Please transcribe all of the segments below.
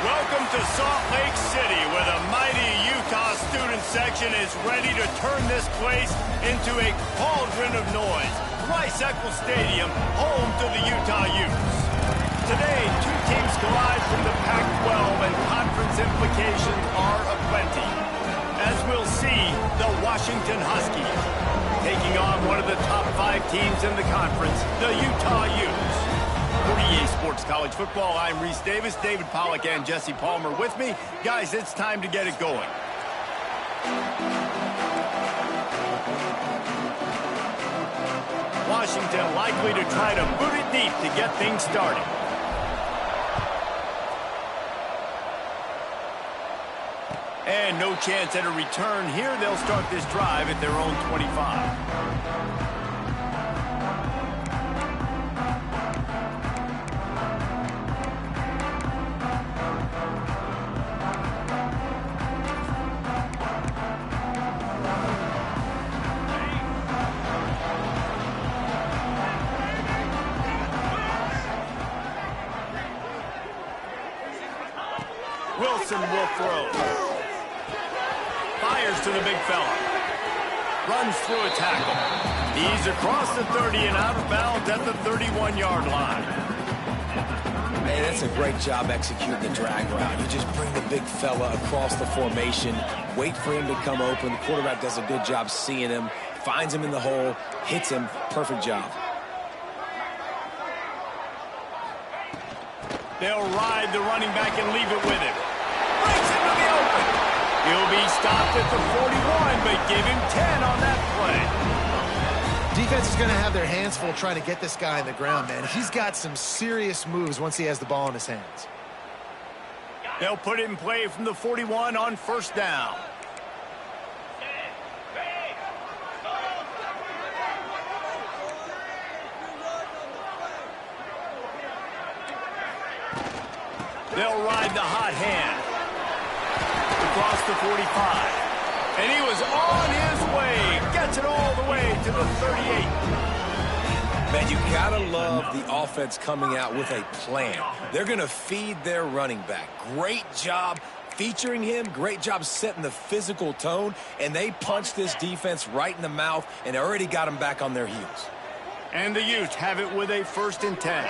Welcome to Salt Lake City, where the mighty Utah student section is ready to turn this place into a cauldron of noise. Rice-Eccles Stadium, home to the Utah Utes. Today, two teams collide from the Pac-12, and conference implications are aplenty. As we'll see, the Washington Huskies taking on one of the top 5 teams in the conference, the Utah Utes. For EA Sports College Football, I'm Reese Davis, David Pollack, and Jesse Palmer with me. Guys, it's time to get it going. Washington likely to try to boot it deep to get things started. And no chance at a return here. They'll start this drive at their own 25. Wilson will throw. Fires to the big fella. Runs through a tackle. He's across the 30 and out of bounds at the 31-yard line. Man, that's a great job executing the drag route. You just bring the big fella across the formation, wait for him to come open. The quarterback does a good job seeing him, finds him in the hole, hits him. Perfect job. They'll ride the running back and leave it with him. Breaks into the open. He'll be stopped at the 41, but give him 10 on that play. Defense is going to have their hands full trying to get this guy on the ground, man. He's got some serious moves once he has the ball in his hands. They'll put it in play from the 41 on first down. They'll ride the hot hand across the 45. And he was on his way. Gets it all the way to the 38. Man, you gotta love the offense coming out with a plan. They're gonna feed their running back. Great job featuring him. Great job setting the physical tone. And they punched this defense right in the mouth and already got them back on their heels. And the Utes have it with a 1st and 10.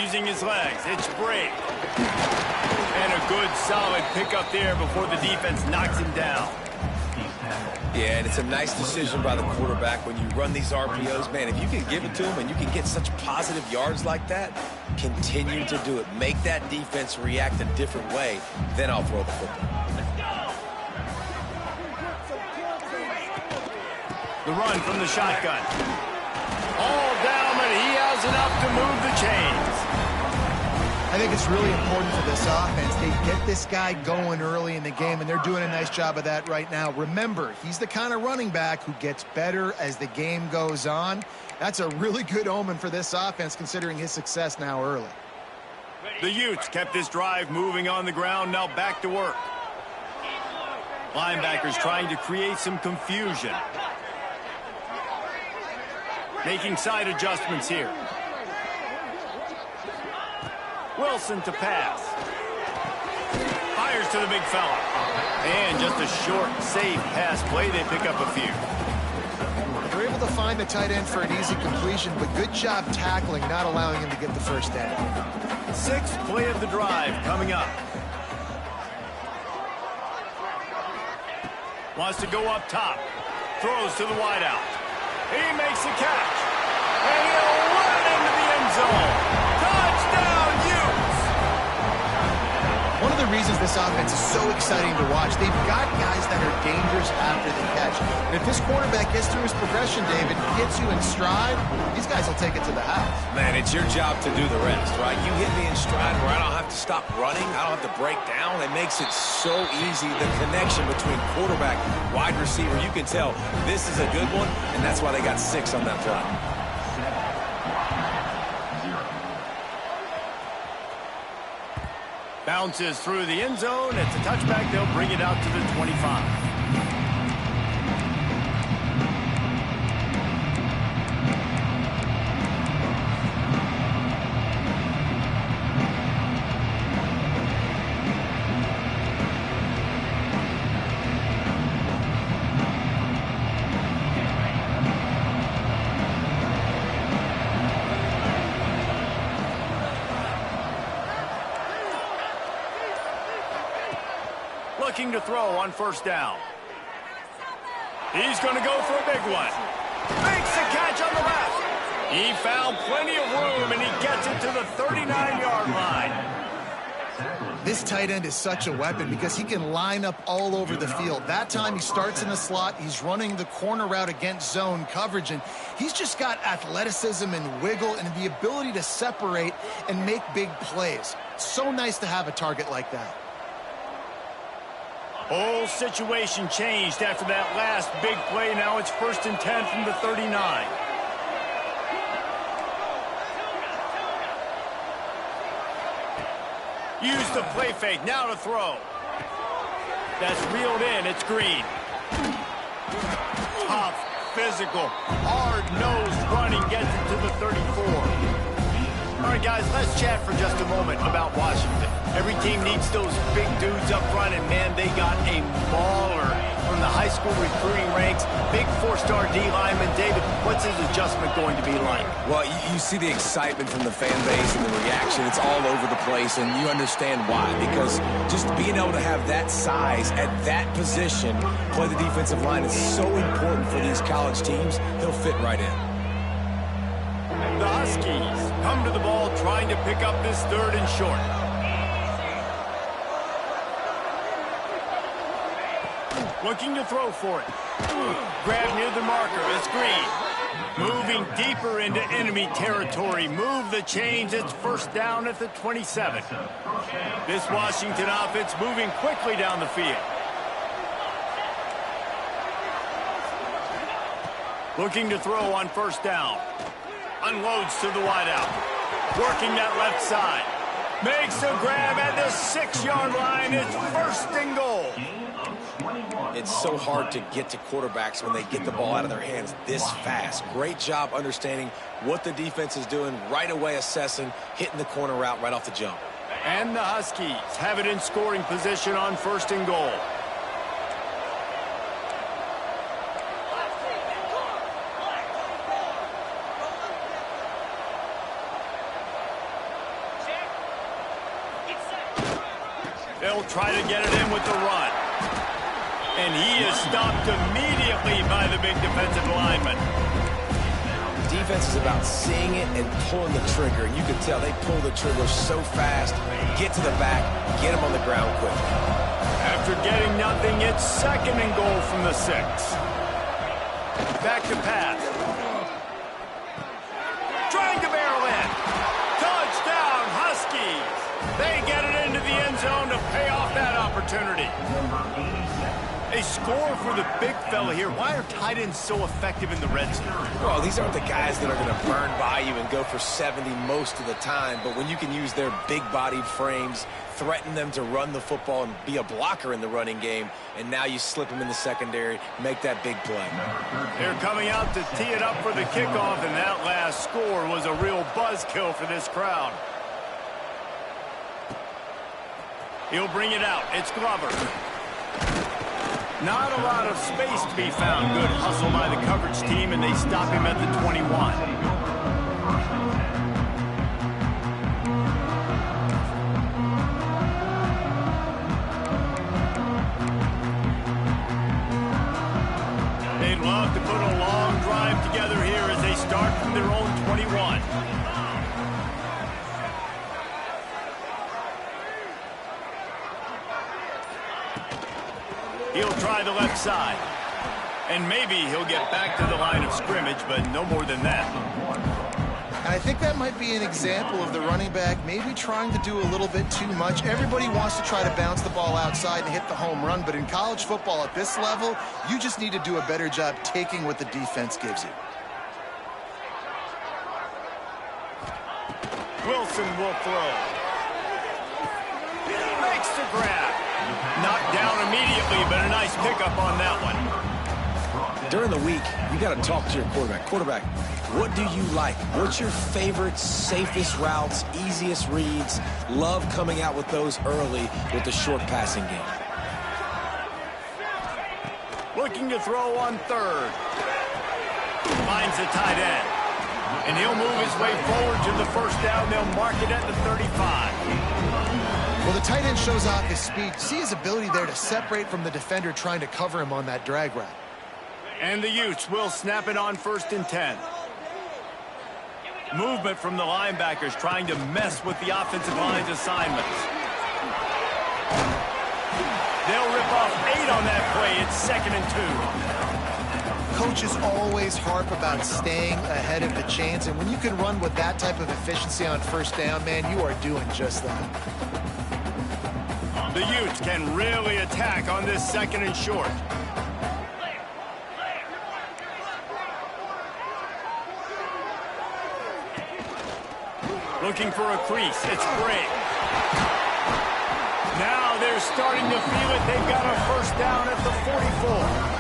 Using his legs, it's Brake. And a good, solid pickup there before the defense knocks him down. Yeah, and it's a nice decision by the quarterback when you run these RPOs. Man, if you can give it to him and you can get such positive yards like that, continue to do it. Make that defense react a different way, then I'll throw the football. The run from the shotgun. All down, and he has enough to move the chains. I think it's really important for this offense. They get this guy going early in the game, and they're doing a nice job of that right now. Remember, he's the kind of running back who gets better as the game goes on. That's a really good omen for this offense, considering his success now early. The Utes kept this drive moving on the ground, now back to work. Linebackers trying to create some confusion. Making side adjustments here. Wilson to pass. Fires to the big fella. And just a short, safe pass play. They pick up a few. They're able to find the tight end for an easy completion, but good job tackling, not allowing him to get the first down. 6th play of the drive coming up. Wants to go up top. Throws to the wideout. He makes the catch. And he'll run into the end zone. Touchdown, Utes! One of the reasons this offense is so exciting to watch, they've got guys that are dangerous after the catch. And if this quarterback gets through his progression, David, gets you in stride, these guys will take it to the house. Man, it's your job to do the rest, right? You hit me in stride where I don't have to stop running. I don't have to break down. It makes it so easy. The connection between quarterback, wide receiver, you can tell this is a good one, and that's why they got 6 on that play. Bounces through the end zone. It's a touchback. They'll bring it out to the 25. Looking to throw on first down. He's going to go for a big one. Makes the catch on the left. He found plenty of room, and he gets it to the 39-yard line. This tight end is such a weapon because he can line up all over the field. That time he starts in the slot. He's running the corner route against zone coverage, and he's just got athleticism and wiggle and the ability to separate and make big plays. So nice to have a target like that. Whole situation changed after that last big play. Now it's 1st and 10 from the 39. Use the play fake. Now to throw. That's reeled in. It's Green. Tough, physical, hard-nosed running gets it to the 34. All right, guys, let's chat for just a moment about Washington. Every team needs those big dudes up front, and, man, they got a mauler from the high school recruiting ranks. Big 4-star D lineman. David, what's his adjustment going to be like? Well, you see the excitement from the fan base and the reaction. It's all over the place, and you understand why. Because just being able to have that size at that position, play the defensive line, is so important for these college teams. He'll fit right in. The Huskies come to the ball trying to pick up this 3rd and short. Looking to throw for it. Grab near the marker. It's Green. Moving deeper into enemy territory. Move the chains. It's first down at the 27. This Washington offense moving quickly down the field. Looking to throw on first down. Unloads to the wideout. Working that left side. Makes a grab at the 6-yard line. It's first and goal. It's so hard to get to quarterbacks when they get the ball out of their hands this fast. Great job understanding what the defense is doing, right away assessing, hitting the corner route right off the jump. And the Huskies have it in scoring position on first and goal. They'll try to get it in with the run. And he is stopped immediately by the big defensive lineman. Defense is about seeing it and pulling the trigger. And you can tell they pull the trigger so fast, get to the back, get him on the ground quick. After getting nothing, it's second and goal from the 6. Back to pass. Trying to barrel in. Touchdown, Huskies. They get it into the end zone to pay off that opportunity. A score for the big fella here. Why are tight ends so effective in the red zone? Well, these aren't the guys that are going to burn by you and go for 70 most of the time. But when you can use their big-bodied frames, threaten them to run the football and be a blocker in the running game, and now you slip them in the secondary, make that big play. They're coming out to tee it up for the kickoff, and that last score was a real buzzkill for this crowd. He'll bring it out. It's Glover. Not a lot of space to be found. Good hustle by the coverage team, and they stop him at the 21. They'd love to put a long drive together here as they start from their own 21. He'll try the left side. And maybe he'll get back to the line of scrimmage, but no more than that. I think that might be an example of the running back maybe trying to do a little bit too much. Everybody wants to try to bounce the ball outside and hit the home run, but in college football at this level, you just need to do a better job taking what the defense gives you. Wilson will throw. Makes the grab. Knocked down immediately, but a nice pickup on that one. During the week, you got to talk to your quarterback. Quarterback, what do you like? What's your favorite, safest routes, easiest reads? Love coming out with those early with the short passing game. Looking to throw on third. Finds the tight end. And he'll move his way forward to the first down. They'll mark it at the 35. Well, the tight end shows off his speed. See his ability there to separate from the defender trying to cover him on that drag route. And the Utes will snap it on first and 10. Movement from the linebackers trying to mess with the offensive line's assignments. They'll rip off 8 on that play. It's second and 2. Coaches always harp about staying ahead of the chains, and when you can run with that type of efficiency on first down, man, you are doing just that. The Utes can really attack on this second and short. Looking for a crease. It's Bray. Now they're starting to feel it. They've got a first down at the 44.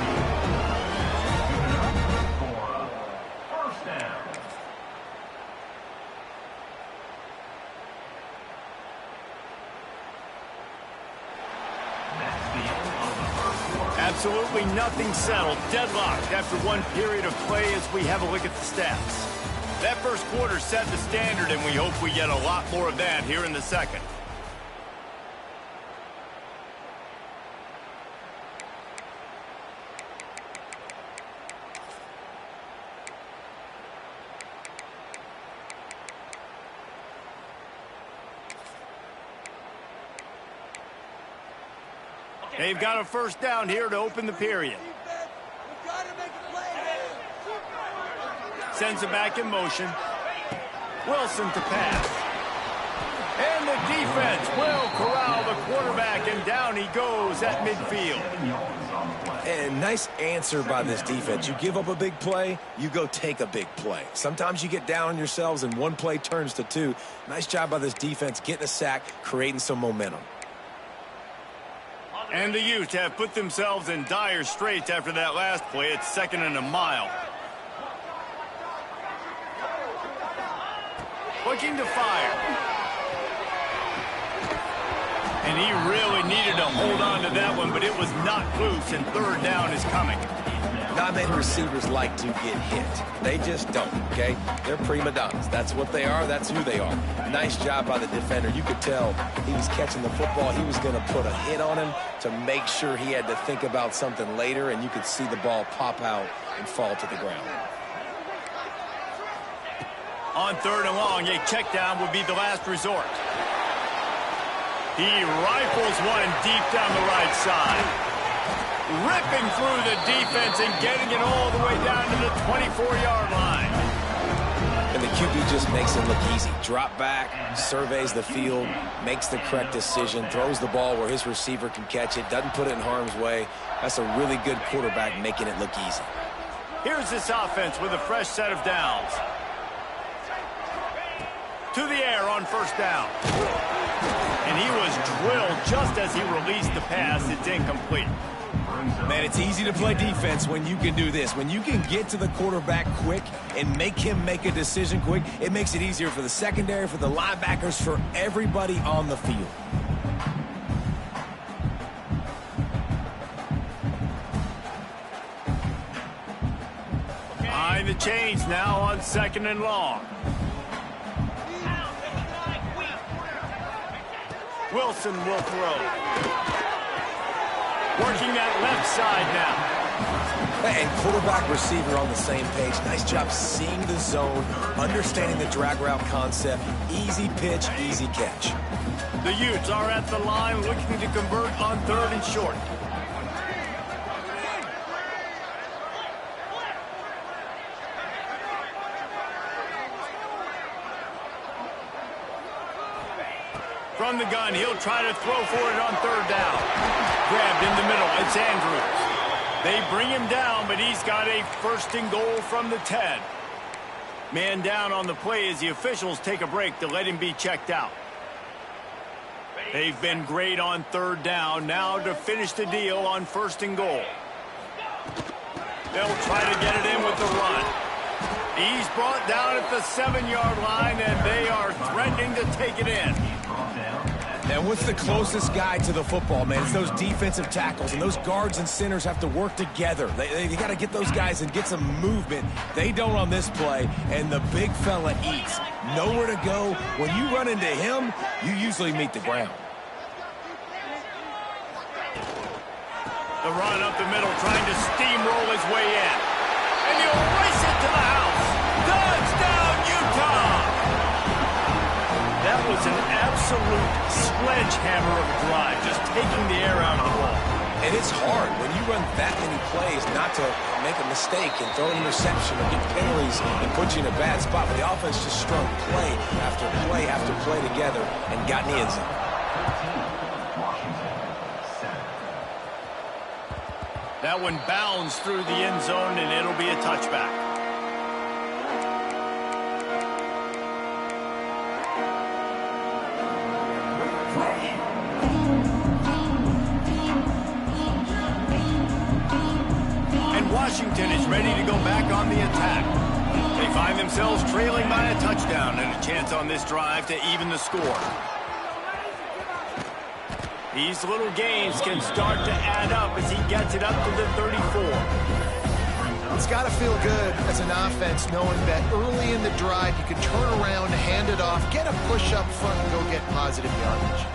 Absolutely nothing settled. Deadlocked after one period of play as we have a look at the stats. That first quarter set the standard, and we hope we get a lot more of that here in the second. They've got a first down here to open the period. Sends it back in motion. Wilson to pass. And the defense will corral the quarterback, and down he goes at midfield. And nice answer by this defense. You give up a big play, you go take a big play. Sometimes you get down on yourselves and one play turns to two. Nice job by this defense getting a sack, creating some momentum. And the Utes have put themselves in dire straits after that last play. It's 2nd and a mile. Looking to fire. And he really needed to hold on to that one, but it was not loose, and 3rd down is coming. Not many receivers like to get hit. They just don't, okay? They're prima donnas. That's what they are. That's who they are. Nice job by the defender. You could tell he was catching the football. He was going to put a hit on him to make sure he had to think about something later, and you could see the ball pop out and fall to the ground. On 3rd and long, a check down would be the last resort. He rifles one deep down the right side. Ripping through the defense and getting it all the way down to the 24-yard line. And the QB just makes it look easy. Drop back, surveys the field, makes the correct decision, throws the ball where his receiver can catch it, doesn't put it in harm's way. That's a really good quarterback making it look easy. Here's this offense with a fresh set of downs. To the air on 1st down. And he was drilled just as he released the pass. It's incomplete. Man, it's easy to play defense when you can do this. When you can get to the quarterback quick and make him make a decision quick, it makes it easier for the secondary, for the linebackers, for everybody on the field. Behind the chains now on 2nd and long. Wilson will throw. Working that left side now. And quarterback receiver on the same page. Nice job seeing the zone, understanding the drag route concept. Easy pitch, easy catch. The Utes are at the line looking to convert on 3rd and short. From the gun, he'll try to throw for it on 3rd down. Grabbed in the middle, it's Andrews. They bring him down, but he's got a 1st and goal from the 10. Man down on the play as the officials take a break to let him be checked out. They've been great on 3rd down. Now to finish the deal on 1st and goal. They'll try to get it in with the run. He's brought down at the 7-yard line, and they are threatening to take it in. And what's the closest guy to the football, man? It's those defensive tackles, and those guards and centers have to work together. They got to get those guys and get some movement. They don't on this play, and the big fella eats. Nowhere to go. When you run into him, you usually meet the ground. The run up the middle, trying to steamroll his way in. And he'll race it to the house. Touchdown, Utah! That was an absolute sledgehammer of a drive, just taking the air out of the ball. And it's hard when you run that many plays not to make a mistake and throw an interception or get penalties and put you in a bad spot. But the offense just strung play after play after play together and got in the end zone. That one bounds through the end zone, and it'll be a touchback. And Washington is ready to go back on the attack. They find themselves trailing by a touchdown and a chance on this drive to even the score. These little games can start to add up as he gets it up to the 34. It's got to feel good as an offense knowing that early in the drive you can turn around, hand it off, get a push up front, and go get positive yardage.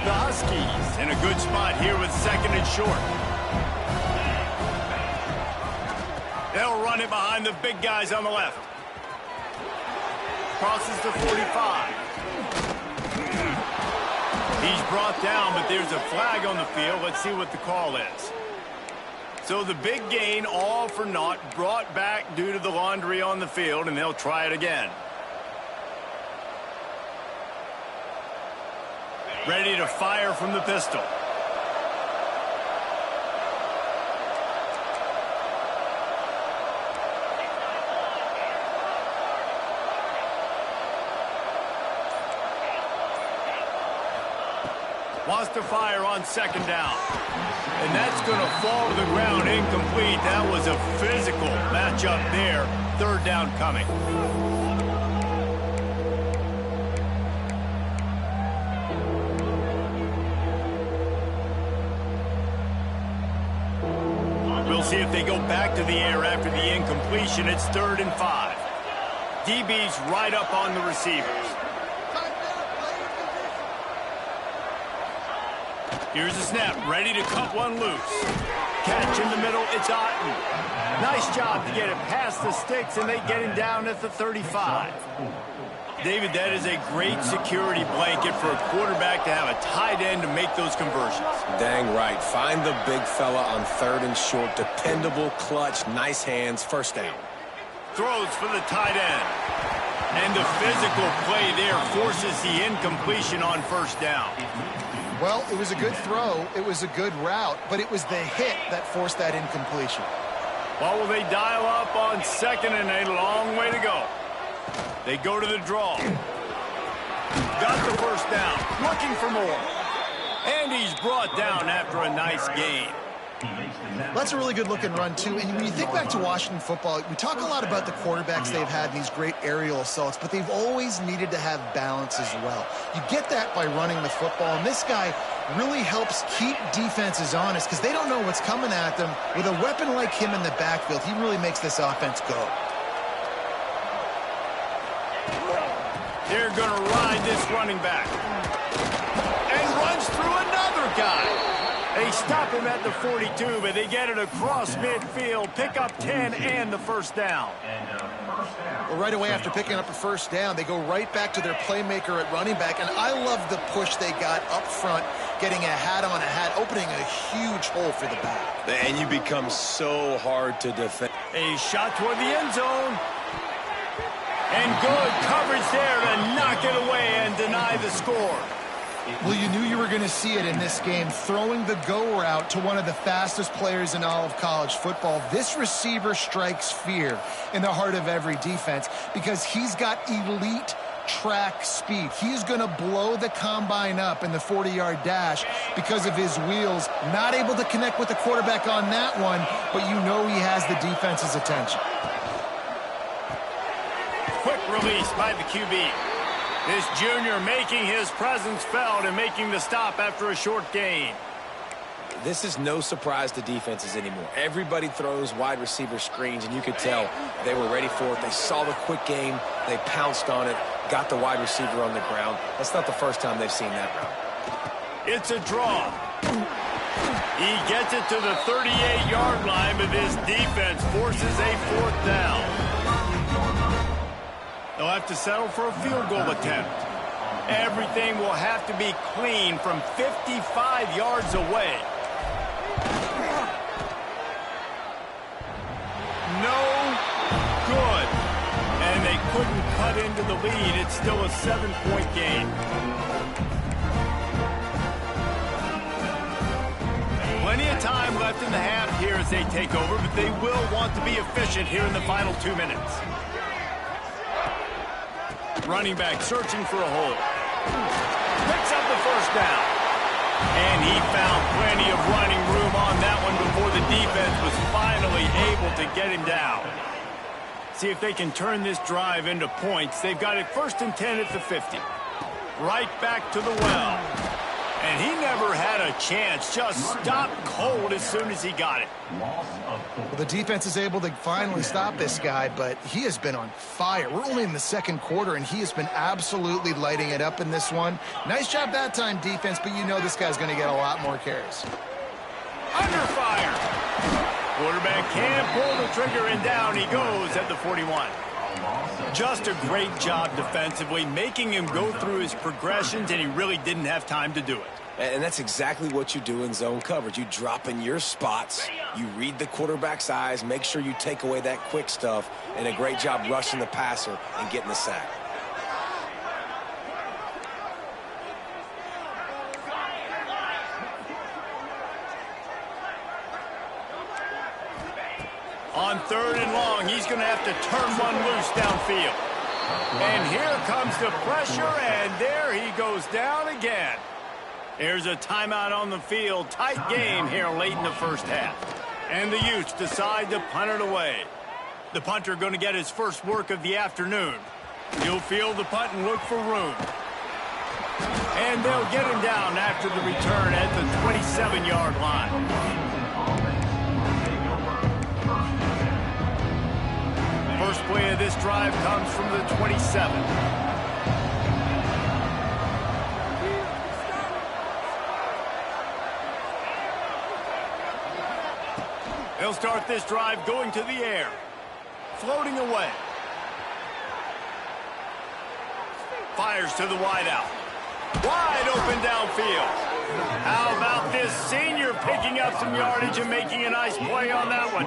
The Huskies in a good spot here with 2nd and short. They'll run it behind the big guys on the left. Crosses the 45. He's brought down, but there's a flag on the field. Let's see what the call is. So the big gain, all for naught, brought back due to the laundry on the field, and they'll try it again. Ready to fire from the pistol. Wants to fire on second down. And that's going to fall to the ground incomplete. That was a physical matchup there. Third down coming. We'll see if they go back to the air after the incompletion. It's 3rd and 5. DB's right up on the receivers. Here's the snap, ready to cut one loose. Catch in the middle, it's Otten. Nice job to get it past the sticks, and they get him down at the 35. David, that is a great security blanket for a quarterback to have a tight end to make those conversions. Dang right. Find the big fella on 3rd and short. Dependable, clutch, nice hands, first down. Throws for the tight end. And the physical play there forces the incompletion on first down. Well, it was a good throw, it was a good route, but it was the hit that forced that incompletion. Well, will they dial up on 2nd and a long way to go? They go to the draw. Got the first down, looking for more. And he's brought down after a nice gain. That's a really good-looking run, too. And when you think back to Washington football, we talk a lot about the quarterbacks they've had in these great aerial assaults, but they've always needed to have balance as well. You get that by running the football, and this guy really helps keep defenses honest because they don't know what's coming at them. With a weapon like him in the backfield, he really makes this offense go. They're going to ride this running back. And runs through another guy. They stop him at the 42, but they get it across midfield, pick up 10 and the first down. Well, right away after picking up a first down, they go right back to their playmaker at running back, and I love the push they got up front, getting a hat on a hat, opening a huge hole for the back. And you become so hard to defend. A shot toward the end zone. And good coverage there to knock it away and deny the score. Well, you knew you were going to see it in this game, throwing the go route to one of the fastest players in all of college football. This receiver strikes fear in the heart of every defense because he's got elite track speed. He's going to blow the combine up in the 40-yard dash because of his wheels. Not able to connect with the quarterback on that one, but you know he has the defense's attention. Quick release by the QB. This junior making his presence felt and making the stop after a short gain. This is no surprise to defenses anymore. Everybody throws wide receiver screens, and you could tell they were ready for it. They saw the quick game. They pounced on it, got the wide receiver on the ground. That's not the first time they've seen that route. It's a draw. He gets it to the 38-yard line, but this defense forces a 4th down. They'll have to settle for a field goal attempt. Everything will have to be clean from 55 yards away. No good. And they couldn't cut into the lead. It's still a 7-point game. Plenty of time left in the half here as they take over, but they will want to be efficient here in the final 2 minutes. Running back searching for a hole. Picks up the first down. And he found plenty of running room on that one before the defense was finally able to get him down. See if they can turn this drive into points. They've got it 1st and 10 at the 50. Right back to the well. And he never had a chance. Just stopped cold as soon as he got it. Well, the defense is able to finally stop this guy, but he has been on fire. We're only in the 2nd quarter, and he has been absolutely lighting it up in this one. Nice job that time, defense, but you know this guy's going to get a lot more carries. Under fire. Quarterback can't pull the trigger, and down he goes at the 41. Just a great job defensively, making him go through his progressions, and he really didn't have time to do it. And that's exactly what you do in zone coverage. You drop in your spots, you read the quarterback's eyes, make sure you take away that quick stuff, and a great job rushing the passer and getting the sack. On 3rd and long, he's going to have to turn one loose downfield. And here comes the pressure, and there he goes down again. Here's a timeout on the field. Tight game here late in the first half. And the Utes decide to punt it away. The punter going to get his first work of the afternoon. He'll field the punt and look for room. And they'll get him down after the return at the 27-yard line. First play of this drive comes from the 27. He'll start this drive going to the air. Floating away. Fires to the wideout. Wide open downfield. How about this senior picking up some yardage and making a nice play on that one?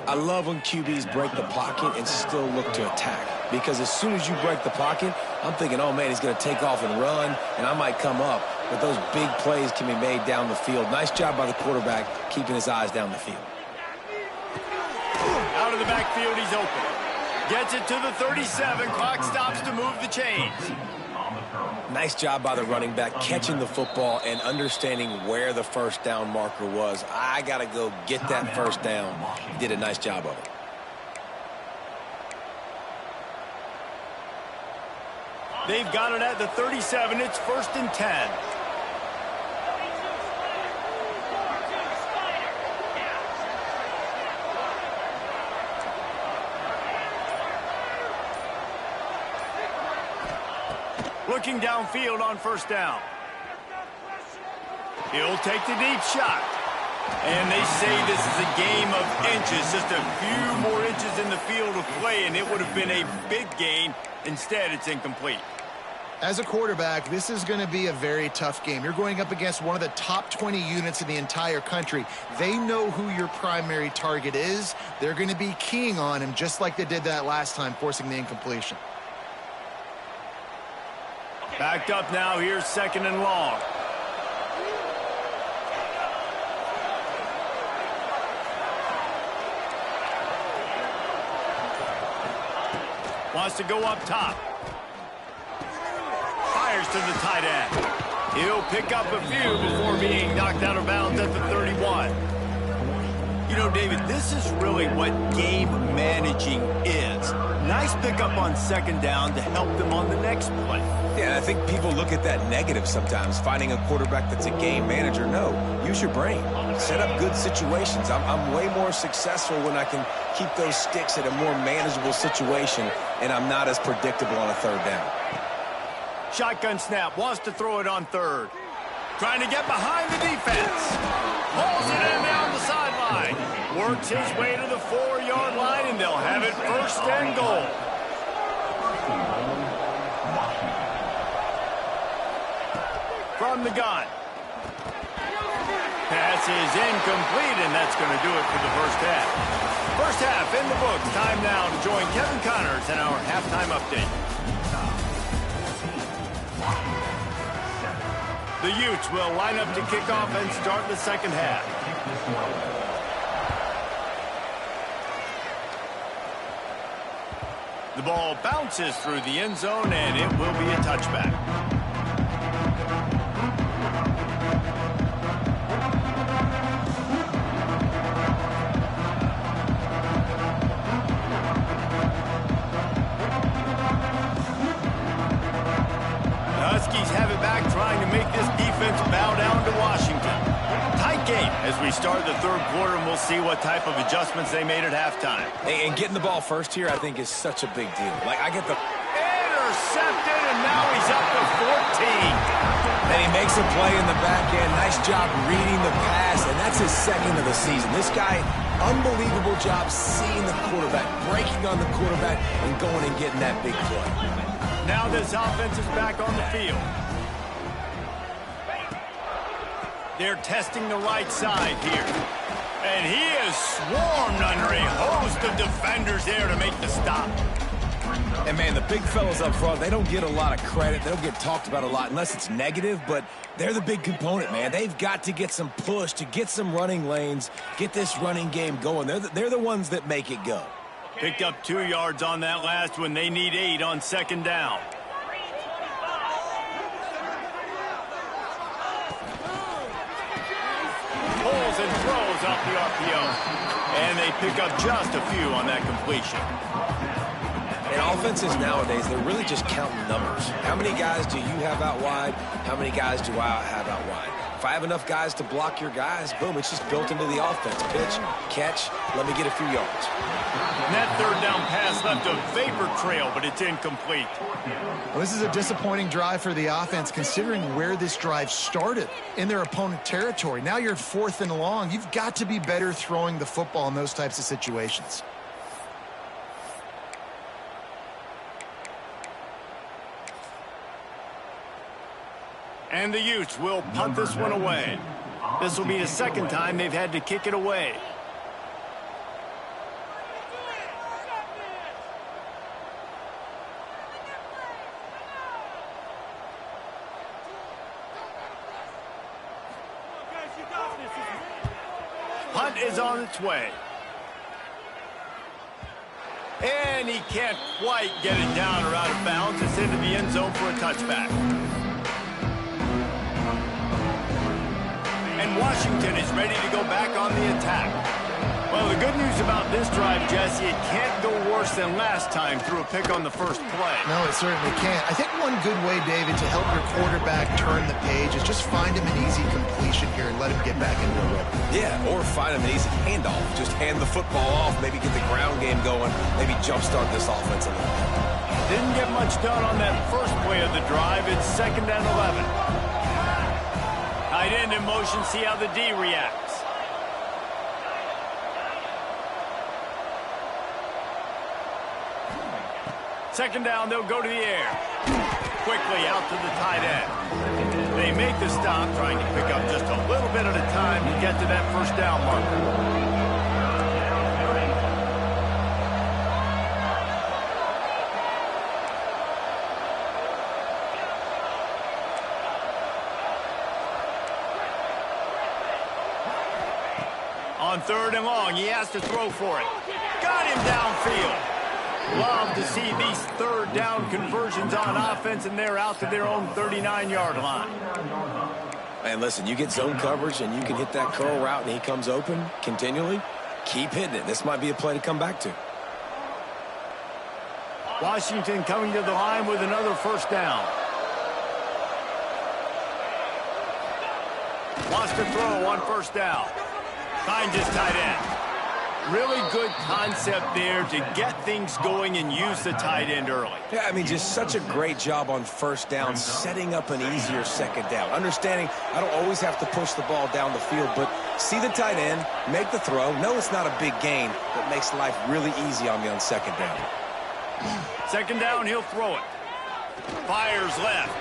I love when QBs break the pocket and still look to attack. Because as soon as you break the pocket, I'm thinking, oh, man, he's going to take off and run, and I might come up. But those big plays can be made down the field. Nice job by the quarterback keeping his eyes down the field. Out of the backfield, he's open. Gets it to the 37. Clock stops to move the chains. Nice job by the running back catching the football and understanding where the first down marker was. I got to go get that first down. He did a nice job of it. They've got it at the 37. It's 1st and 10. Looking downfield on first down. He'll take the deep shot. And they say this is a game of inches. Just a few more inches in the field of play, and it would have been a big gain. Instead, it's incomplete. As a quarterback, this is going to be a very tough game. You're going up against one of the top 20 units in the entire country. They know who your primary target is. They're going to be keying on him just like they did that last time, forcing the incompletion. Backed up now. Here's 2nd and long. Wants to go up top. Fires to the tight end. He'll pick up a few before being knocked out of bounds at the 31. You know, David, this is really what game managing is. Nice pickup on 2nd down to help them on the next play. Yeah, I think people look at that negative sometimes, finding a quarterback that's a game manager. No, use your brain. Set up good situations. I'm way more successful when I can keep those sticks at a more manageable situation, and I'm not as predictable on a 3rd down. Shotgun snap. Wants to throw it on 3rd. Trying to get behind the defense. Pulls it in down the sideline. Works his way to the 4-yard line, and they'll have it 1st and goal. From the gun. Pass is incomplete, and that's going to do it for the first half. First half in the books. Time now to join Kevin Connors in our halftime update. The Utes will line up to kick off and start the 2nd half. The ball bounces through the end zone, and it will be a touchback. Huskies have it back, trying to make this defense bow down to Washington. Tight game as we start the 3rd quarter, and we'll see what type of adjustments they made at halftime. And getting the ball first here, I think, is such a big deal. Like, I get the... intercepted, and now he's up to 14. And he makes a play in the back end. Nice job reading the pass, and that's his second of the season. This guy, unbelievable job seeing the quarterback, breaking on the quarterback, and going and getting that big play. Now this offense is back on the field. They're testing the right side here. And he is swarmed under a host of defenders there to make the stop. And, man, the big fellas up front, they don't get a lot of credit. They don't get talked about a lot unless it's negative, but they're the big component, man. They've got to get some push to get some running lanes, get this running game going. They're the ones that make it go. Picked up 2 yards on that last one. They need 8 on second down. Pulls and throws off the RPO. And they pick up just a few on that completion. And offenses nowadays, they're really just counting numbers. How many guys do you have out wide? How many guys do I have out wide? If I have enough guys to block your guys, boom, it's just built into the offense. Pitch, catch, let me get a few yards. And that third down pass left a vapor trail, but it's incomplete. Well, this is a disappointing drive for the offense, considering where this drive started, in their opponent territory. Now you're 4th and long. You've got to be better throwing the football in those types of situations. And the Utes will punt this one away. This will be the second time they've had to kick it away. Punt is on its way. And he can't quite get it down or out of bounds. It's into the end zone for a touchback. And Washington is ready to go back on the attack. Well, the good news about this drive, Jesse, it can't go worse than last time through a pick on the first play. No, it certainly can't. I think one good way, David, to help your quarterback turn the page is just find him an easy completion here and let him get back into a rhythm. Yeah, or find him an easy handoff. Just hand the football off, maybe get the ground game going, maybe jumpstart this offense a little bit. Didn't get much done on that first play of the drive. It's 2nd and 11. Tight end in motion, see how the D reacts. Second down, they'll go to the air. Quickly out to the tight end. They make the stop, trying to pick up just a little bit at a time to get to that first down marker. On 3rd and long, he has to throw for it. Got him downfield. Love to see these 3rd down conversions on offense, and they're out to their own 39-yard line. Man, listen, you get zone coverage and you can hit that curl route and he comes open continually, keep hitting it. This might be a play to come back to. Washington coming to the line with another first down. Wants to throw on first down. Finds his tight end. Really good concept there to get things going and use the tight end early. Yeah, I mean, just such a great job on first down, setting up an easier second down. Understanding I don't always have to push the ball down the field, but see the tight end, make the throw. No, it's not a big gain, but makes life really easy on me on second down. Second down, he'll throw it. Fires left.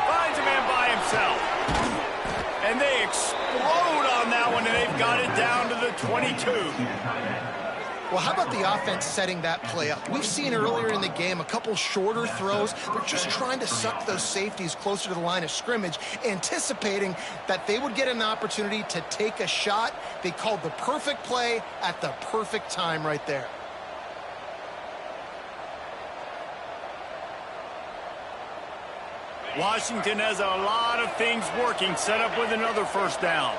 Finds a man by himself. And they explode on that one, and they've got it down to the 22. Well, how about the offense setting that play up? We've seen earlier in the game a couple shorter throws. They're just trying to suck those safeties closer to the line of scrimmage, anticipating that they would get an opportunity to take a shot. They called the perfect play at the perfect time right there. Washington has a lot of things working, set up with another first down.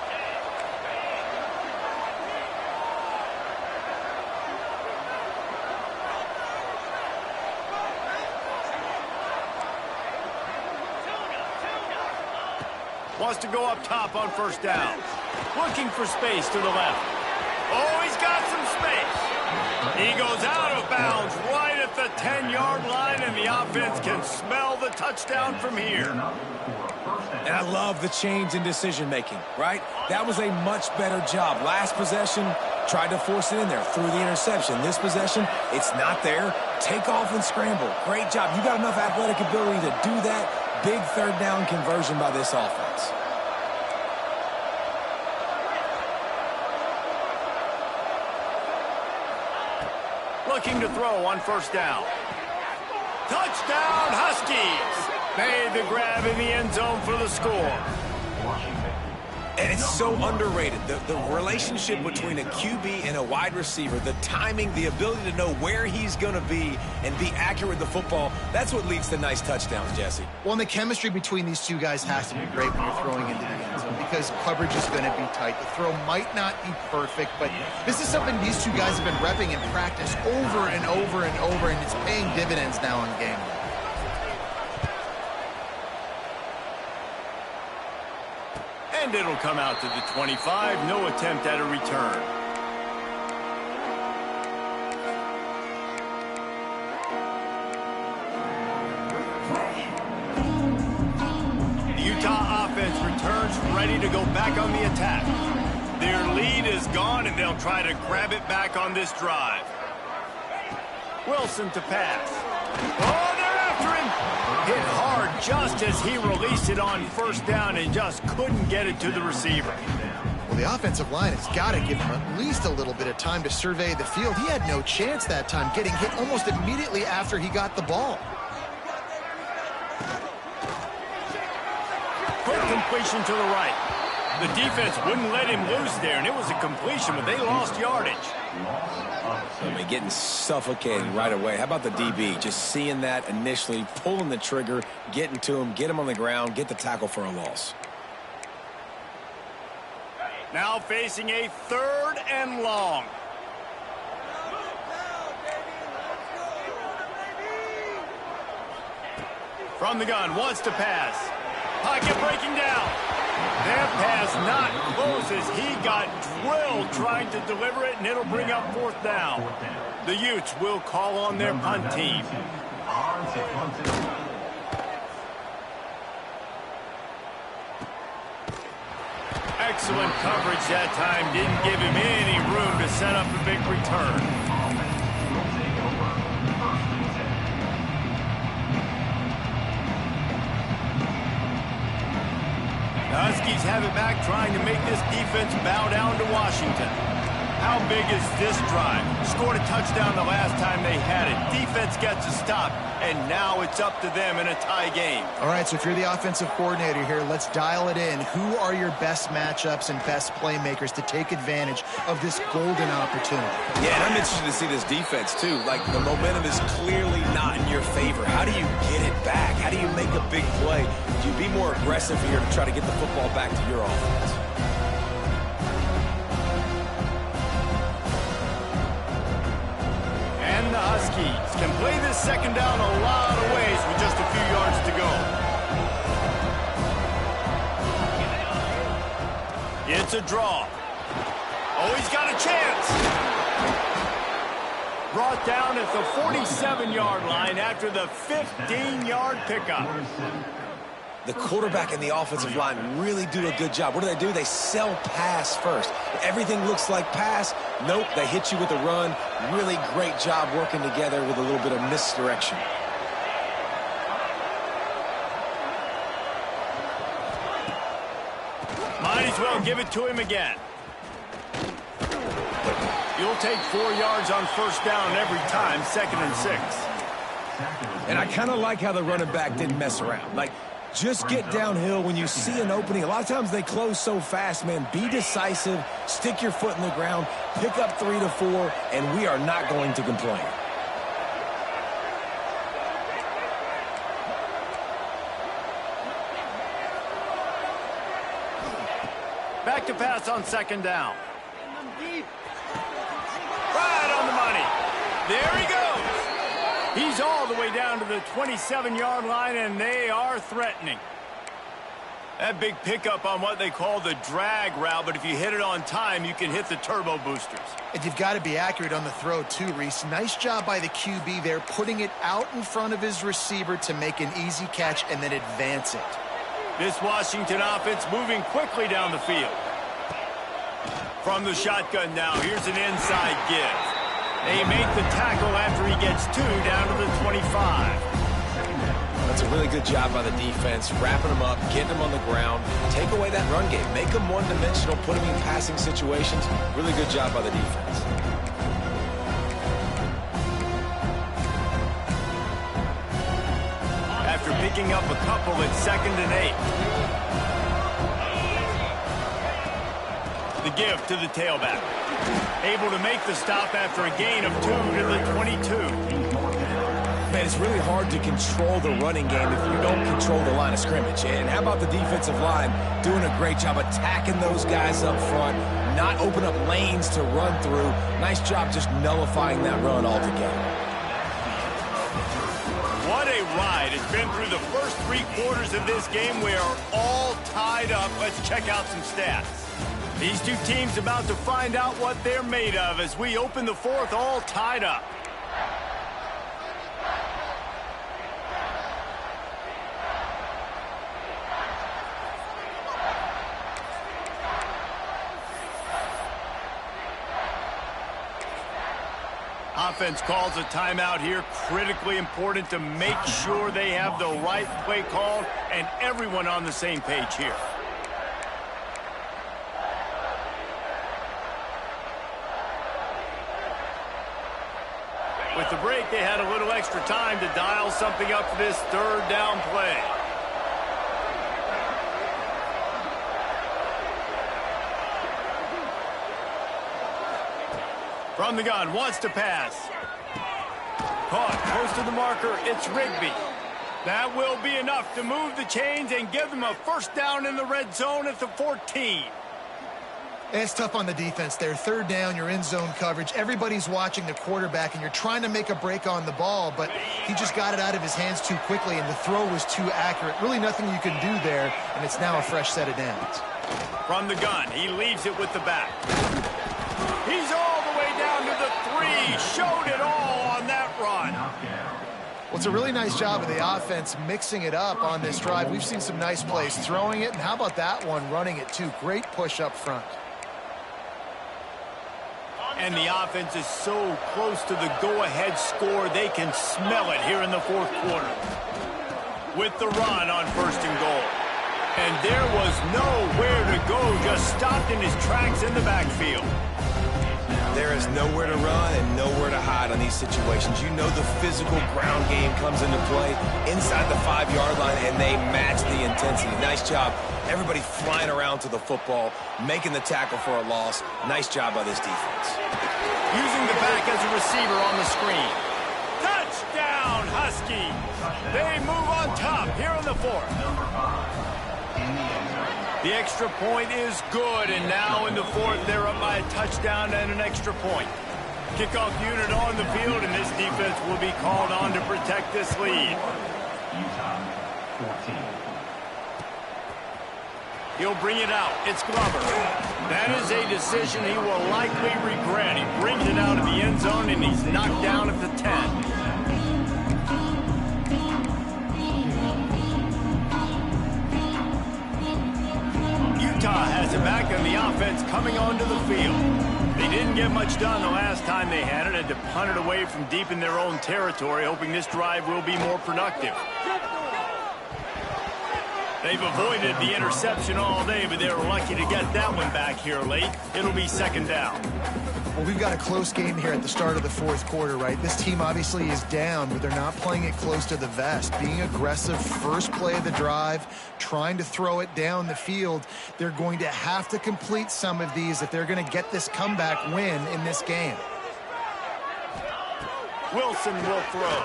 Wants to go up top on first down. Looking for space to the left. Oh, he's got some space. He goes out of bounds right at the 10-yard line, and the offense can smell the touchdown from here. And I love the change in decision-making, right? That was a much better job. Last possession, tried to force it in there, threw the interception. This possession, it's not there. Take off and scramble. Great job. You got enough athletic ability to do that. Big third down conversion by this offense. Looking to throw on first down. Touchdown, Huskies! Made the grab in the end zone for the score. And it's so underrated. The relationship between a QB and a wide receiver, the timing, the ability to know where he's going to be and be accurate with the football, that's what leads to nice touchdowns, Jesse. Well, and the chemistry between these two guys has to be great when you're throwing into the end zone because coverage is going to be tight. The throw might not be perfect, but this is something these two guys have been repping in practice over and over and over, and it's paying dividends now in game. And it'll come out to the 25. No attempt at a return. The Utah offense returns ready to go back on the attack. Their lead is gone, and they'll try to grab it back on this drive. Wilson to pass. Oh, they're after him. Hit hard just as he released it on first down and just couldn't get it to the receiver. Well, the offensive line has got to give him at least a little bit of time to survey the field. He had no chance that time, getting hit almost immediately after he got the ball. Quick completion to the right. The defense wouldn't let him loose there, and it was a completion, but they lost yardage. I mean, getting suffocated right away. How about the DB? Just seeing that initially, pulling the trigger, getting to him, get him on the ground, get the tackle for a loss. Now facing a 3rd and long. From the gun, wants to pass. Pocket breaking down. That pass not close as he got drilled trying to deliver it, and it'll bring up 4th down. The Utes will call on their punt team. Excellent coverage that time. Didn't give him any room to set up a big return. The Huskies have it back, trying to make this defense bow down to Washington. How big is this drive? Scored a touchdown the last time they had it. Defense gets a stop, and now it's up to them in a tie game. All right, so if you're the offensive coordinator here, let's dial it in. Who are your best matchups and best playmakers to take advantage of this golden opportunity? Yeah, and I'm interested to see this defense, too. Like, the momentum is clearly not in your favor. How do you get it back? How do you make a big play? Do you be more aggressive here to try to get the football back to your offense? And the Huskies can play this second down a lot of ways with just a few yards to go. It's a draw. Oh, he's got a chance. Brought down at the 47-yard line after the 15-yard pickup. The quarterback and the offensive line really do a good job. What do? They sell pass first. Everything looks like pass. Nope, they hit you with a run. Really great job working together with a little bit of misdirection. Might as well give it to him again. You'll take 4 yards on first down every time, 2nd and 6. And I kind of like how the running back didn't mess around. Like, just get downhill when you see an opening. A lot of times they close so fast, man. Be decisive, stick your foot in the ground, pick up 3 to 4, and we are not going to complain. Back to pass on 2nd down. Right on the money. There he goes. He's all the way down to the 27-yard line, and they are threatening. That big pickup on what they call the drag route, but if you hit it on time, you can hit the turbo boosters. And you've got to be accurate on the throw too, Reese. Nice job by the QB there, putting it out in front of his receiver to make an easy catch and then advance it. This Washington offense moving quickly down the field. From the shotgun now, here's an inside give. They make the tackle after he gets 2 down to the 25. That's a really good job by the defense, wrapping them up, getting them on the ground, take away that run game, make them one-dimensional, put them in passing situations. Really good job by the defense. After picking up a couple, it's 2nd and 8. The give to the tailback. Able to make the stop after a gain of 2 to the 22. Man, it's really hard to control the running game if you don't control the line of scrimmage. And how about the defensive line doing a great job attacking those guys up front, not open up lanes to run through. Nice job just nullifying that run altogether. What a ride. It's been through the first 3 quarters of this game. We are all tied up. Let's check out some stats. These two teams about to find out what they're made of as we open the 4th all tied up. Offense calls a timeout here. Critically important to make sure they have the right play called and everyone on the same page here. With the break, they had a little extra time to dial something up for this 3rd down play. From the gun, wants to pass. Caught, close to the marker, it's Rigby. That will be enough to move the chains and give them a 1st down in the red zone at the 14. It's tough on the defense there. 3rd down, you're in zone coverage. Everybody's watching the quarterback, and you're trying to make a break on the ball, but he just got it out of his hands too quickly, and the throw was too accurate. Really nothing you can do there, and it's now a fresh set of downs. From the gun, he leaves it with the back. He's all the way down to the 3. Showed it all on that run. Well, it's a really nice job of the offense mixing it up on this drive. We've seen some nice plays throwing it, and how about that one running it too? Great push up front. And the offense is so close to the go-ahead score, they can smell it here in the 4th quarter. With the run on 1st and goal. And there was nowhere to go, just stopped in his tracks in the backfield. There is nowhere to run and nowhere to hide on these situations. You know the physical ground game comes into play inside the 5-yard line, and they match the intensity. Nice job. Everybody flying around to the football, making the tackle for a loss. Nice job by this defense. Using the back as a receiver on the screen. Touchdown, Huskies! They move on top here in the 4th. The extra point is good, and now in the 4th, they're up by a touchdown and an extra point. Kickoff unit on the field, and this defense will be called on to protect this lead. He'll bring it out. It's Glover. That is a decision he will likely regret. He brings it out of the end zone, and he's knocked down at the 10. Ncaa has it back, and the offense coming onto the field. They didn't get much done the last time they had it, and to punt it away from deep in their own territory, hoping this drive will be more productive. They've avoided the interception all day, but they were lucky to get that one back here late. It'll be 2nd down. Well, we've got a close game here at the start of the 4th quarter, right? This team obviously is down, but they're not playing it close to the vest. Being aggressive, first play of the drive, trying to throw it down the field. They're going to have to complete some of these if they're going to get this comeback win in this game. Wilson will throw.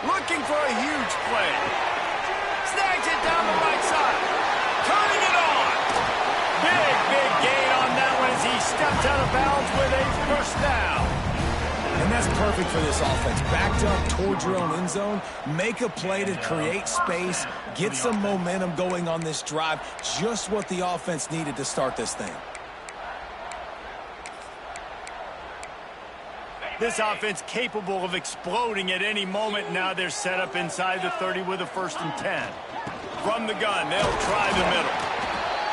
Looking for a huge play. Snags it down the right side. Turning it on. Big gain on that one as he steps out of bounds with a 1st down. And that's perfect for this offense. Backed up towards your own end zone, make a play to create space, get some momentum going on this drive. Just what the offense needed to start this thing. This offense capable of exploding at any moment. Now they're set up inside the 30 with a 1st and 10. From the gun, they'll try the middle.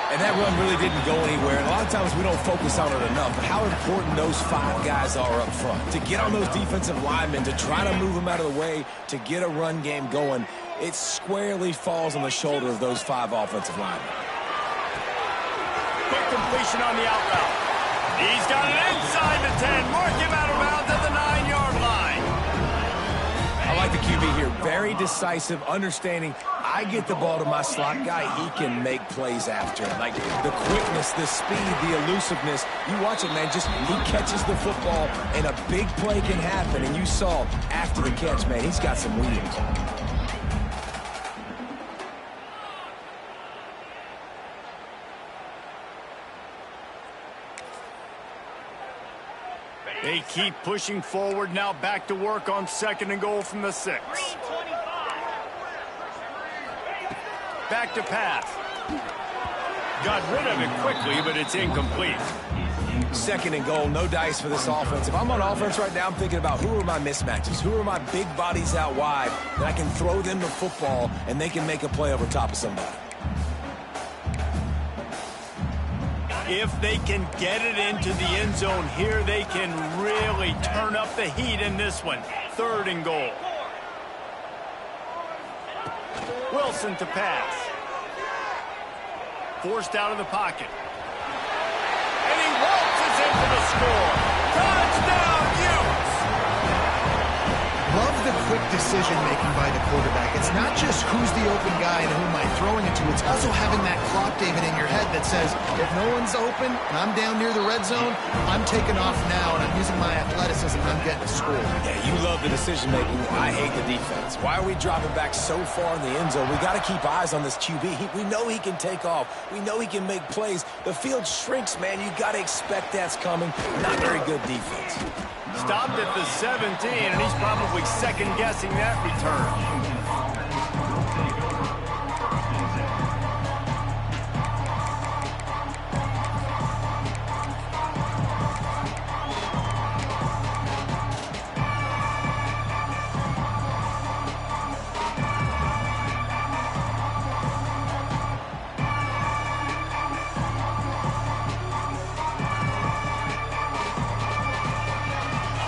And that run really didn't go anywhere. And a lot of times we don't focus on it enough. But how important those 5 guys are up front. To get on those defensive linemen, to try to move them out of the way, to get a run game going, it squarely falls on the shoulder of those 5 offensive linemen. Quick completion on the out route. He's got it inside the 10. Mark him out of bounds at the 9-yard line. I like the QB here. Very decisive, understanding I get the ball to my slot guy, he can make plays after it. Like the quickness, the speed, the elusiveness. You watch it, man, just he catches the football and a big play can happen. And you saw after the catch, man, he's got some wheels. They keep pushing forward, now back to work on 2nd and goal from the 6. Back to pass. Got rid of it quickly, but it's incomplete. 2nd and goal, no dice for this offense. If I'm on offense right now, I'm thinking about who are my mismatches? Who are my big bodies out wide that I can throw them the football and they can make a play over top of somebody? If they can get it into the end zone here, they can really turn up the heat in this one. 3rd and goal. Wilson to pass. Forced out of the pocket. And he waltzes in for the score. Touchdown, Utes! Love the quick decision-making by the quarterback. It's not just who's the open guy and who am I throwing it to. It's also having that clock, David, in your head that says, if no one's open and I'm down near the red zone, I'm taking off now and I'm using my athleticism and I'm getting a score. Yeah, you love the decision-making. I hate the defense. Why are we dropping back so far in the end zone? We got to keep eyes on this QB. We know he can take off. We know he can make plays. The field shrinks, man. You got to expect that's coming. Not very good defense. Stopped at the 17, and he's probably second-guessing that return.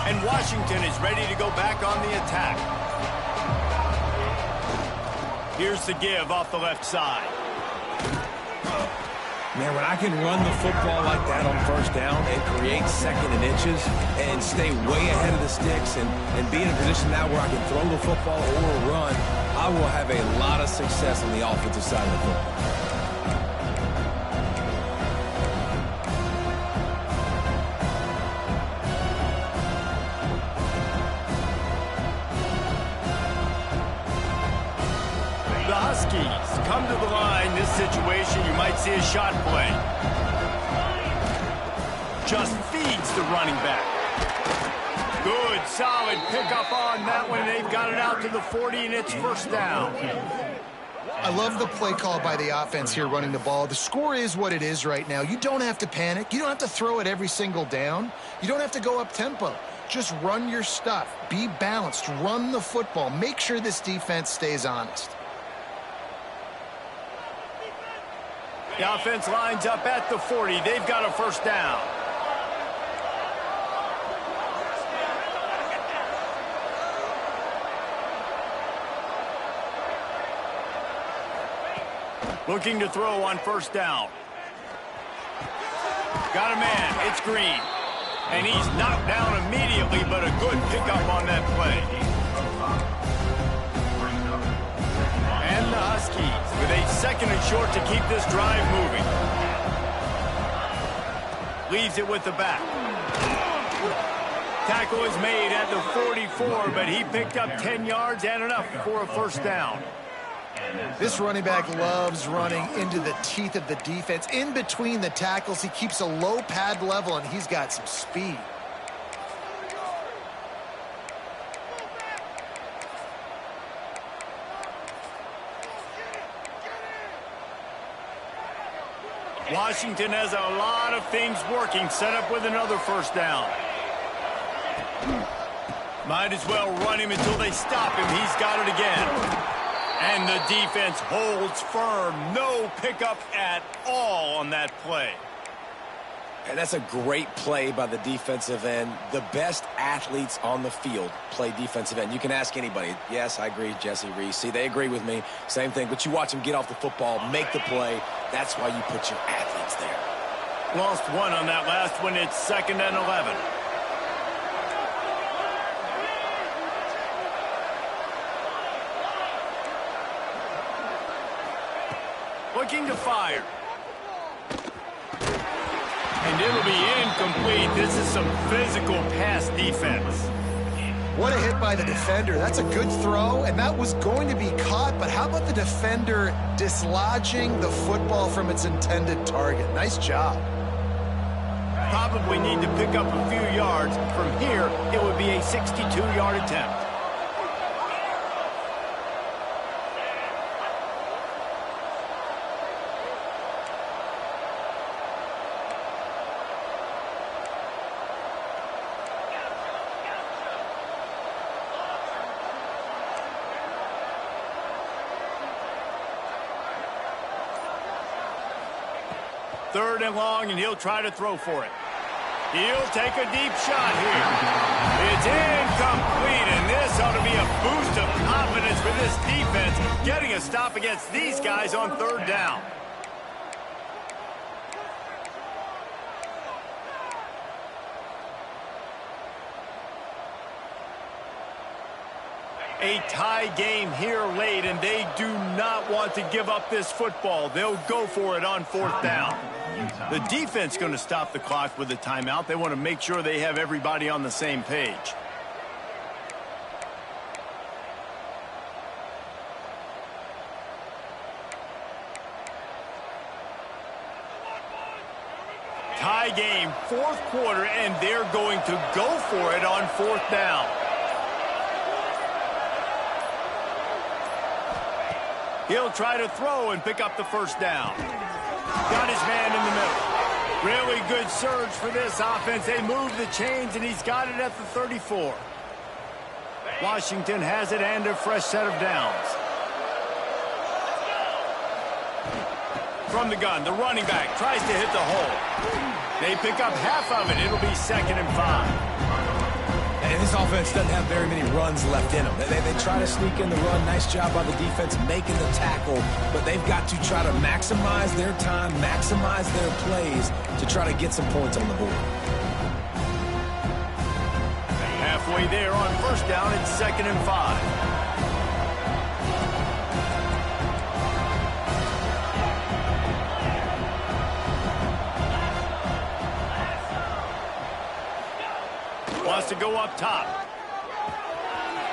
And Washington is ready to go back on the attack. Here's the give off the left side. Man, when I can run the football like that on 1st down and create 2nd and inches and stay way ahead of the sticks and be in a position now where I can throw the football or run, I will have a lot of success on the offensive side of the football. Come to the line. This situation, you might see a shot play. Just feeds the running back. Good, solid pickup on that one. They've got it out to the 40, and it's 1st down. I love the play call by the offense here running the ball. The score is what it is right now. You don't have to panic. You don't have to throw it every single down. You don't have to go up tempo. Just run your stuff. Be balanced. Run the football. Make sure this defense stays honest. The offense lines up at the 40. They've got a 1st down. Looking to throw on 1st down. Got a man. It's Green. And he's knocked down immediately, but a good pickup on that play. And the Huskies with a 2nd and short to keep this drive moving. Leaves it with the back. Tackle is made at the 44, but he picked up 10 yards and enough for a 1st down. This running back loves running into the teeth of the defense. In between the tackles, he keeps a low pad level, and he's got some speed. Washington has a lot of things working, set up with another first down. Might as well run him until they stop him. He's got it again. And the defense holds firm. No pickup at all on that play. And that's a great play by the defensive end. The best athletes on the field play defensive end. You can ask anybody. Yes, I agree, Jesse Reese. See, they agree with me. Same thing. But you watch them get off the football, make the play. That's why you put your athletes there. Lost one on that last one. It's 2nd and 11. Looking to fire. And it'll be incomplete. This is some physical pass defense. What a hit by the defender. That's a good throw, and that was going to be caught, but how about the defender dislodging the football from its intended target? Nice job. Probably need to pick up a few yards. From here, it would be a 62-yard attempt. Third and long, and he'll try to throw for it. He'll take a deep shot here. It's incomplete, and this ought to be a boost of confidence for this defense, getting a stop against these guys on 3rd down. A tie game here late, and they do not want to give up this football. They'll go for it on 4th down. The defense going to stop the clock with a timeout. They want to make sure they have everybody on the same page. Tie game, 4th quarter, and they're going to go for it on 4th down. He'll try to throw and pick up the first down. Got his man in the middle. Really good surge for this offense. They move the chains, and he's got it at the 34. Washington has it and a fresh set of downs. From the gun, the running back tries to hit the hole. They pick up half of it. It'll be 2nd and 5. And this offense doesn't have very many runs left in them. They try to sneak in the run. Nice job by the defense making the tackle. But they've got to try to maximize their time, maximize their plays to try to get some points on the board. Halfway there on 1st down, it's 2nd and 5. Wants to go up top.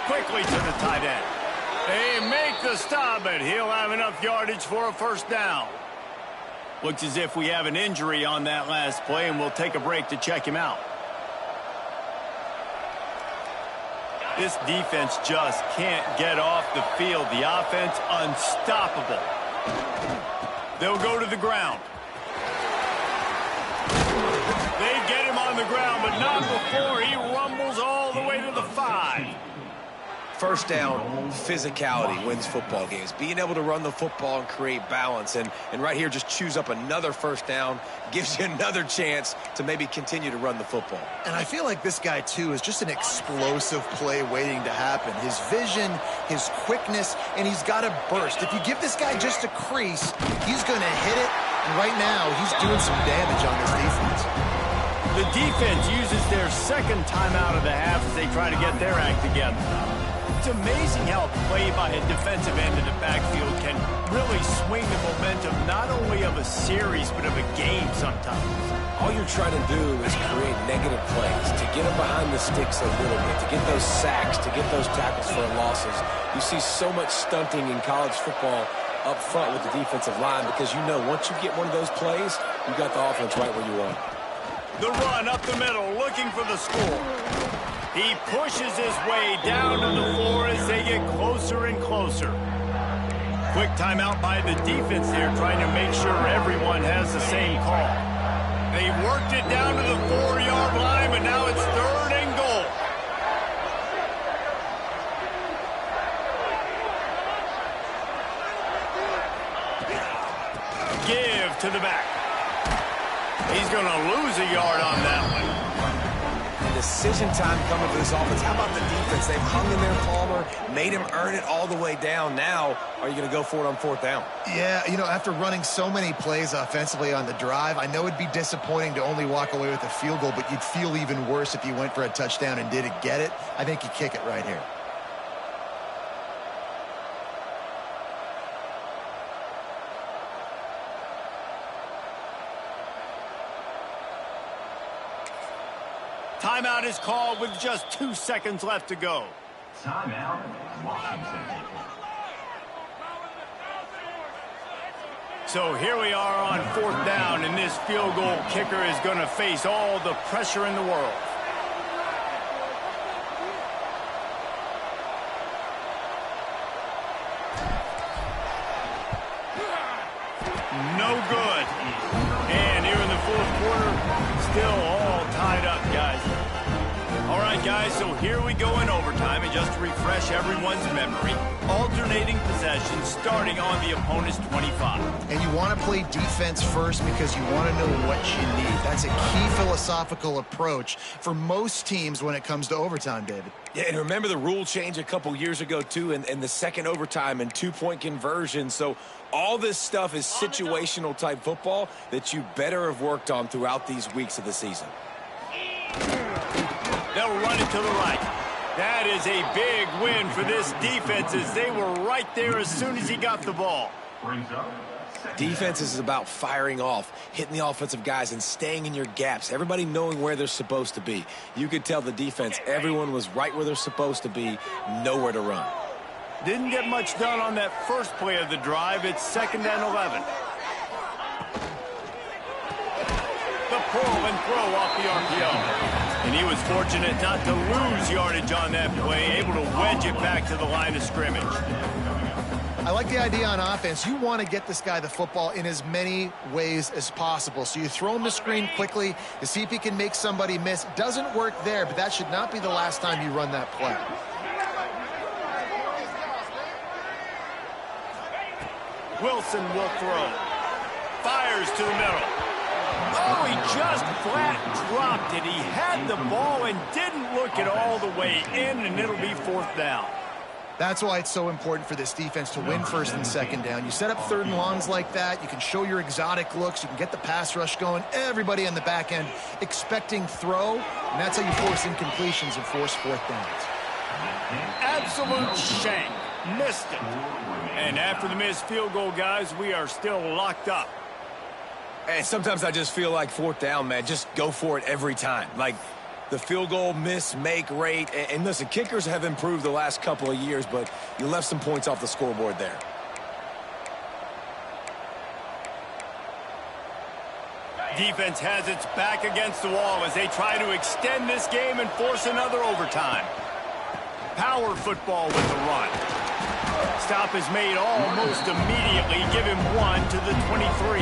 Quickly to the tight end. They make the stop, but he'll have enough yardage for a 1st down. Looks as if we have an injury on that last play, and we'll take a break to check him out. This defense just can't get off the field. The offense unstoppable. They'll go to the ground. They get him on the ground, but not before he rumbles all the way to the 5. 1st down, physicality wins football games. Being able to run the football and create balance. And right here, just choose up another 1st down, gives you another chance to maybe continue to run the football. And I feel like this guy, too, is just an explosive play waiting to happen. His vision, his quickness, and he's got a burst. If you give this guy just a crease, he's going to hit it. And right now, he's doing some damage on this defense. The defense uses their 2nd timeout of the half as they try to get their act together. It's amazing how a play by a defensive end in the backfield can really swing the momentum not only of a series but of a game sometimes. All you're trying to do is create negative plays, to get them behind the sticks a little bit, to get those sacks, to get those tackles for losses. You see so much stunting in college football up front with the defensive line because you know once you get one of those plays, you got the offense right where you want. The run up the middle, looking for the score. He pushes his way down to the floor as they get closer and closer. Quick timeout by the defense there, trying to make sure everyone has the same call. They worked it down to the 4-yard line, but now it's 3rd and goal. Give to the back. He's going to lose a yard on that one. Decision time coming for this offense. How about the defense? They've hung in there, Palmer, made him earn it all the way down. Now, are you going to go for it on 4th down? Yeah, you know, after running so many plays offensively on the drive, I know it'd be disappointing to only walk away with a field goal, but you'd feel even worse if you went for a touchdown and didn't get it. I think you kick it right here. Timeout is called with just 2 seconds left to go. Timeout, Washington. So here we are on 4th down, and this field goal kicker is going to face all the pressure in the world. No good. And here in the 4th quarter, still all tied up, guys. All right, guys, so here we go in overtime, and just to refresh everyone's memory, alternating possession starting on the opponent's 25. And you want to play defense first because you want to know what you need. That's a key philosophical approach for most teams when it comes to overtime, David. Yeah, and remember the rule change a couple years ago, too, and the second overtime and 2-point conversion. So all this stuff is situational type football that you better have worked on throughout these weeks of the season. They'll run it to the right. That is a big win for this defense as they were right there as soon as he got the ball. Defense is about firing off, hitting the offensive guys, and staying in your gaps. Everybody knowing where they're supposed to be. You could tell the defense, everyone was right where they're supposed to be, nowhere to run. Didn't get much done on that first play of the drive. It's 2nd and 11. The pull and throw off the RPO. And he was fortunate not to lose yardage on that play, able to wedge it back to the line of scrimmage. I like the idea on offense. You want to get this guy the football in as many ways as possible. So you throw him the screen quickly to see if he can make somebody miss. Doesn't work there, but that should not be the last time you run that play. Wilson will throw. Fires to the middle. Oh, he just flat dropped it. He had the ball and didn't look it all the way in, and it'll be 4th down. That's why it's so important for this defense to win 1st and 2nd down. You set up 3rd and longs like that. You can show your exotic looks. You can get the pass rush going. Everybody on the back end expecting throw, and that's how you force incompletions and force 4th downs. Absolute shank. Missed it. And after the missed field goal, guys, we are still locked up. And sometimes I just feel like 4th down, man, just go for it every time. Like the field goal miss-make rate. And listen, kickers have improved the last couple of years, but you left some points off the scoreboard there. Defense has its back against the wall as they try to extend this game and force another overtime. Power football with the run. Stop is made almost immediately. Give him 1 to the 23.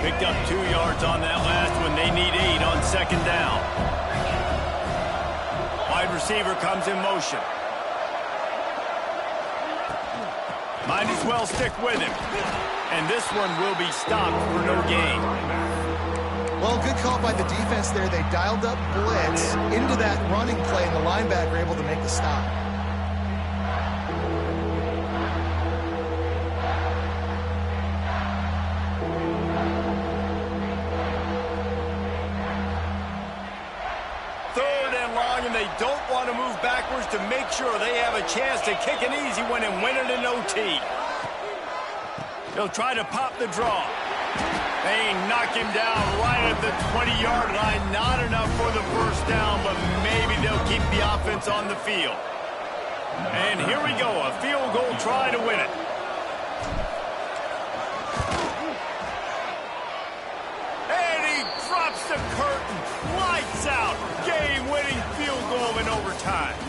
Picked up 2 yards on that last one. They need 8 on 2nd down. Wide receiver comes in motion. Might as well stick with him. And this one will be stopped for no gain. Well, good call by the defense there. They dialed up blitz into that running play, and the linebacker able to make the stop. And they don't want to move backwards to make sure they have a chance to kick an easy one and win it in OT. They'll try to pop the draw. They knock him down right at the 20-yard line. Not enough for the 1st down, but maybe they'll keep the offense on the field. And here we go, a field goal try to win it. the curtain. Lights out. Game-winning field goal in overtime.